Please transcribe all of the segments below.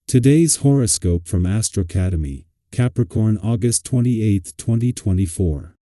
Today's horoscope from AstroCademy, Capricorn August 28, 2024.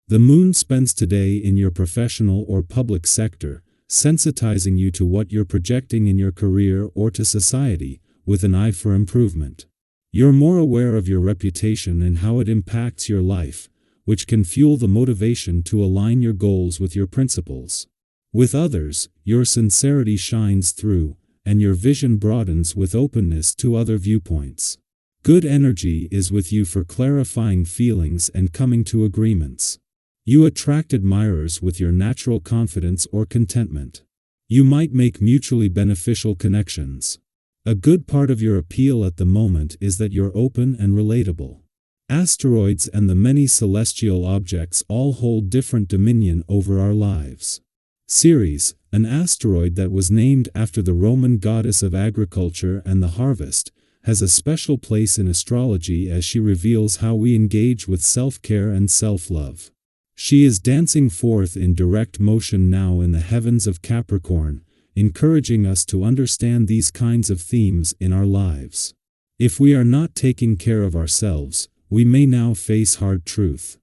The moon spends today in your professional or public sector, sensitizing you to what you're projecting in your career or to society, with an eye for improvement. You're more aware of your reputation and how it impacts your life, which can fuel the motivation to align your goals with your principles. With others, your sincerity shines through, and your vision broadens with openness to other viewpoints. Good energy is with you for clarifying feelings and coming to agreements. You attract admirers with your natural confidence or contentment. You might make mutually beneficial connections. A good part of your appeal at the moment is that you're open and relatable. Asteroids and the many celestial objects all hold different dominion over our lives. Ceres, an asteroid that was named after the Roman goddess of agriculture and the harvest, has a special place in astrology as she reveals how we engage with self-care and self-love. She is dancing forth in direct motion now in the heavens of Capricorn, encouraging us to understand these kinds of themes in our lives. If we are not taking care of ourselves, we may now face hard truth.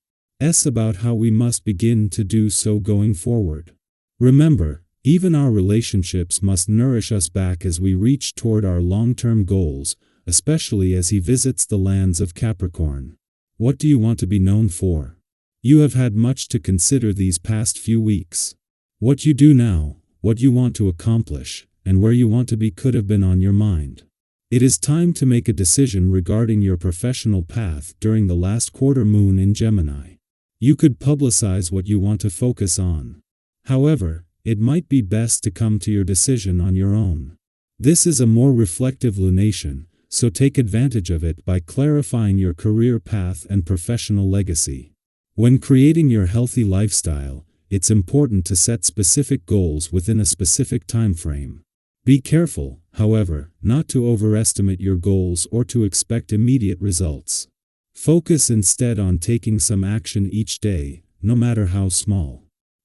About how we must begin to do so going forward. Remember, even our relationships must nourish us back as we reach toward our long-term goals, especially as he visits the lands of Capricorn. What do you want to be known for? You have had much to consider these past few weeks. What you do now, what you want to accomplish, and where you want to be could have been on your mind. It is time to make a decision regarding your professional path during the last quarter moon in Gemini. You could publicize what you want to focus on. However, it might be best to come to your decision on your own. This is a more reflective lunation, so take advantage of it by clarifying your career path and professional legacy. When creating your healthy lifestyle, it's important to set specific goals within a specific time frame. Be careful, however, not to overestimate your goals or to expect immediate results. Focus instead on taking some action each day, no matter how small.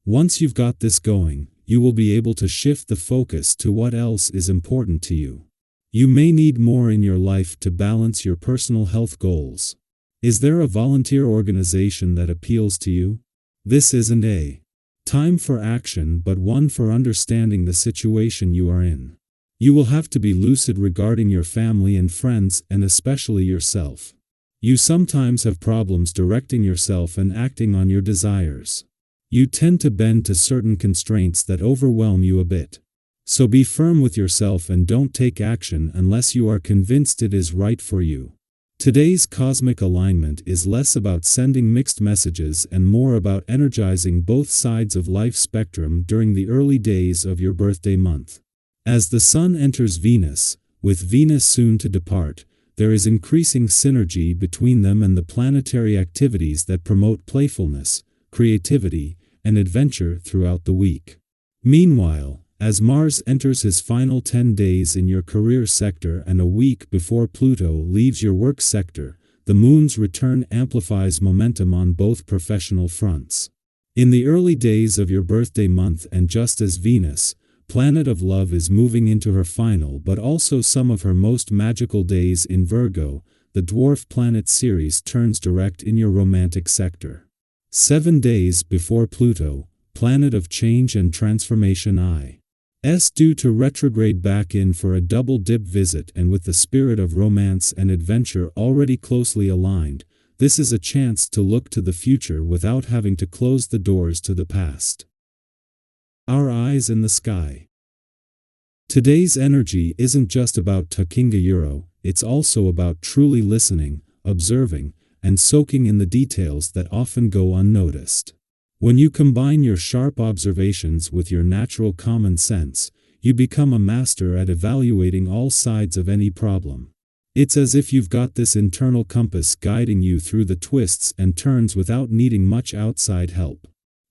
Once you've got this going, you will be able to shift the focus to what else is important to you. You may need more in your life to balance your personal health goals. Is there a volunteer organization that appeals to you? This isn't a time for action but one for understanding the situation you are in. You will have to be lucid regarding your family and friends and especially yourself. You sometimes have problems directing yourself and acting on your desires. You tend to bend to certain constraints that overwhelm you a bit. So be firm with yourself and don't take action unless you are convinced it is right for you. Today's cosmic alignment is less about sending mixed messages and more about energizing both sides of life spectrum during the early days of your birthday month. As the Sun enters Venus, with Venus soon to depart, there is increasing synergy between them and the planetary activities that promote playfulness, creativity, and adventure throughout the week. Meanwhile, as Mars enters his final 10 days in your career sector and a week before Pluto leaves your work sector, the moon's return amplifies momentum on both professional fronts. In the early days of your birthday month and just as Venus, planet of love, is moving into her final but also some of her most magical days in Virgo, the dwarf planet Ceres turns direct in your romantic sector. 7 days before Pluto, planet of change and transformation is due to retrograde back in for a double-dip visit, and with the spirit of romance and adventure already closely aligned, this is a chance to look to the future without having to close the doors to the past. Our eyes in the sky. Today's energy isn't just about talking euro, it's also about truly listening, observing, and soaking in the details that often go unnoticed. When you combine your sharp observations with your natural common sense, you become a master at evaluating all sides of any problem. It's as if you've got this internal compass guiding you through the twists and turns without needing much outside help.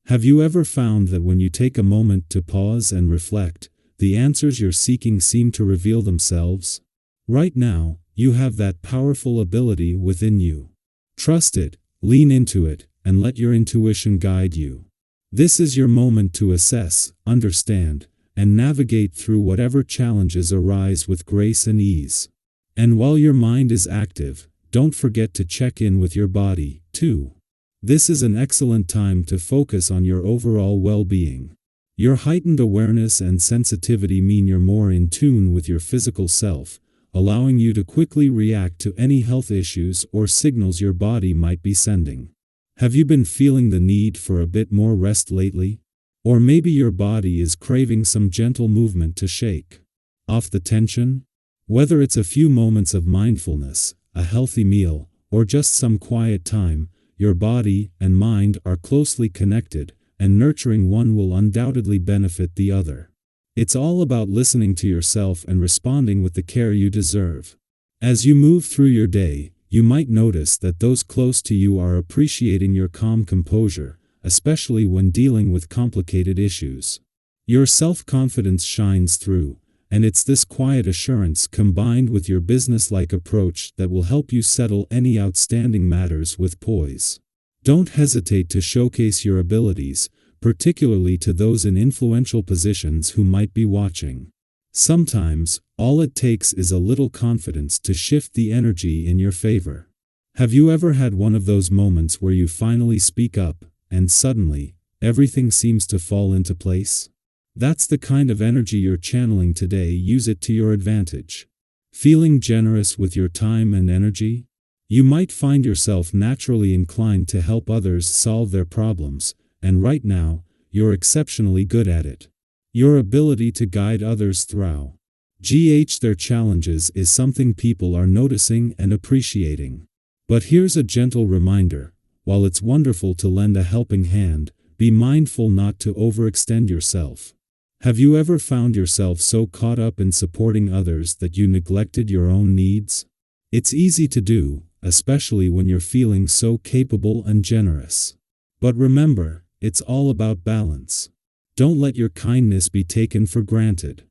Have you ever found that when you take a moment to pause and reflect, the answers you're seeking seem to reveal themselves? Right now, you have that powerful ability within you. Trust it, lean into it, and let your intuition guide you. This is your moment to assess, understand, and navigate through whatever challenges arise with grace and ease. And while your mind is active, don't forget to check in with your body, too. This is an excellent time to focus on your overall well-being. Your heightened awareness and sensitivity mean you're more in tune with your physical self, allowing you to quickly react to any health issues or signals your body might be sending. Have you been feeling the need for a bit more rest lately? Or maybe your body is craving some gentle movement to shake off the tension? Whether it's a few moments of mindfulness, a healthy meal, or just some quiet time, your body and mind are closely connected, and nurturing one will undoubtedly benefit the other. It's all about listening to yourself and responding with the care you deserve. As you move through your day, you might notice that those close to you are appreciating your calm composure, especially when dealing with complicated issues. Your self-confidence shines through, and it's this quiet assurance combined with your business-like approach that will help you settle any outstanding matters with poise. Don't hesitate to showcase your abilities, particularly to those in influential positions who might be watching. Sometimes, all it takes is a little confidence to shift the energy in your favor. Have you ever had one of those moments where you finally speak up, and suddenly, everything seems to fall into place? That's the kind of energy you're channeling today. Use it to your advantage. Feeling generous with your time and energy? You might find yourself naturally inclined to help others solve their problems, and right now, you're exceptionally good at it. Your ability to guide others through their challenges is something people are noticing and appreciating. But here's a gentle reminder: while it's wonderful to lend a helping hand, be mindful not to overextend yourself. Have you ever found yourself so caught up in supporting others that you neglected your own needs? It's easy to do, especially when you're feeling so capable and generous. But remember, it's all about balance. Don't let your kindness be taken for granted.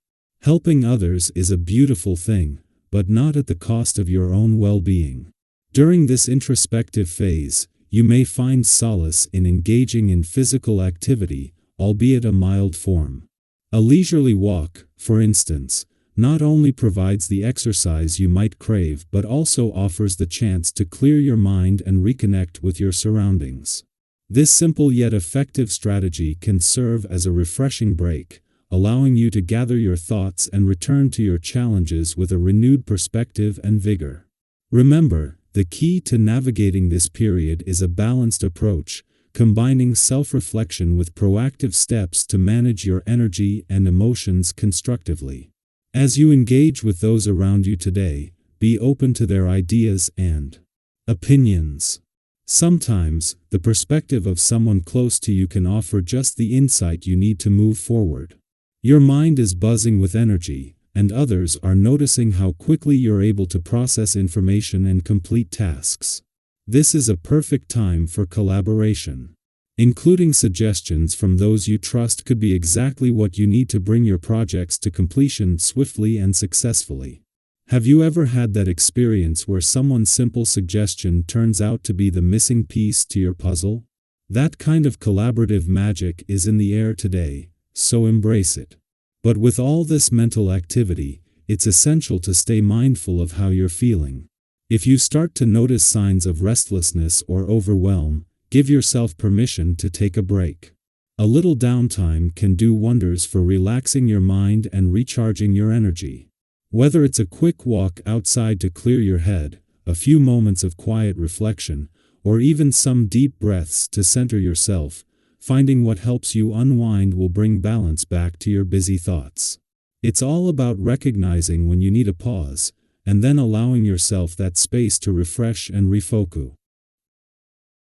Helping others is a beautiful thing, but not at the cost of your own well-being. During this introspective phase, you may find solace in engaging in physical activity, albeit a mild form. A leisurely walk, for instance, not only provides the exercise you might crave but also offers the chance to clear your mind and reconnect with your surroundings. This simple yet effective strategy can serve as a refreshing break, allowing you to gather your thoughts and return to your challenges with a renewed perspective and vigor. Remember, the key to navigating this period is a balanced approach, combining self-reflection with proactive steps to manage your energy and emotions constructively. As you engage with those around you today, be open to their ideas and opinions. Sometimes, the perspective of someone close to you can offer just the insight you need to move forward. Your mind is buzzing with energy, and others are noticing how quickly you're able to process information and complete tasks. This is a perfect time for collaboration. Including suggestions from those you trust could be exactly what you need to bring your projects to completion swiftly and successfully. Have you ever had that experience where someone's simple suggestion turns out to be the missing piece to your puzzle? That kind of collaborative magic is in the air today, so embrace it. But with all this mental activity, it's essential to stay mindful of how you're feeling. If you start to notice signs of restlessness or overwhelm, give yourself permission to take a break. A little downtime can do wonders for relaxing your mind and recharging your energy. Whether it's a quick walk outside to clear your head, a few moments of quiet reflection, or even some deep breaths to center yourself, finding what helps you unwind will bring balance back to your busy thoughts. It's all about recognizing when you need a pause, and then allowing yourself that space to refresh and refocus.